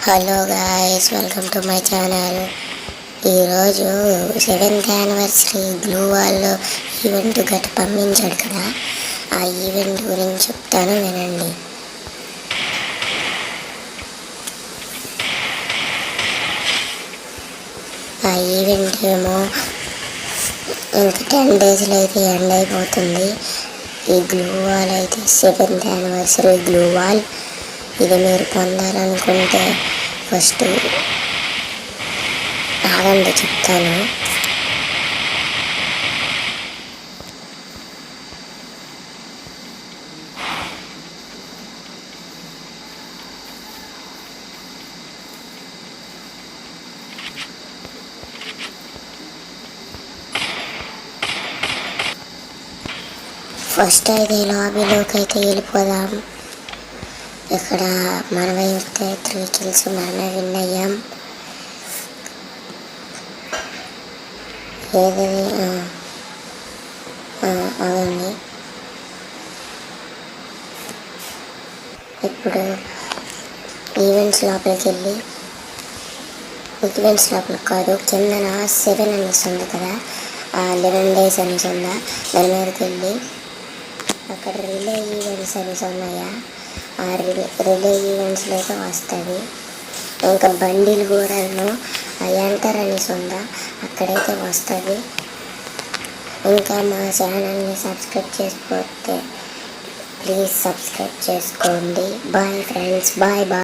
Hello guys, welcome to my channel. ఈరోజు 7th anniversary glue wall event గట్ట పంపించాడు కదా, ఆ ఈవెంట్ గురించి చెప్తాను వినండి. ఆ ఈవెంట్ ఏమో ఇంకా 10 డేస్లో అయితే ఎండ్ అయిపోతుంది. ఈ గ్లూ వాల్ అయితే 7th యానివర్సరీ గ్లూ వాల్. ఇది మీరు పొందాలనుకుంటే ఫస్ట్ ఆగండి చెప్తాను. ఫస్ట్ అయితే లాబీలోకి అయితే వెళ్ళిపోదాం. ఇక్కడ మనమైతే 3 kills మనమే విన్ అయ్యాం. ఏది అవునండి. ఇప్పుడు ఈవెంట్స్ లోపలికి వెళ్ళి, ఈవెంట్స్ లోపలికి కాదు, కిందన 7 అనేసి ఉంది కదా, 11 days అనేసి ఉందా, దాని మీదకి వెళ్ళి అక్కడ రిలే ఈవెంట్స్ అనేసి ఉన్నాయా, ఆ రిలే ఈవెంట్స్లో అయితే వస్తుంది. ఇంకా బండిలు కూడాను ఎంటర్ అనేసి ఉందా, అక్కడైతే వస్తుంది. ఇంకా మా ఛానల్ని సబ్స్క్రైబ్ చేసుకోతే ప్లీజ్ సబ్స్క్రైబ్ చేసుకోండి. Bye friends, bye bye.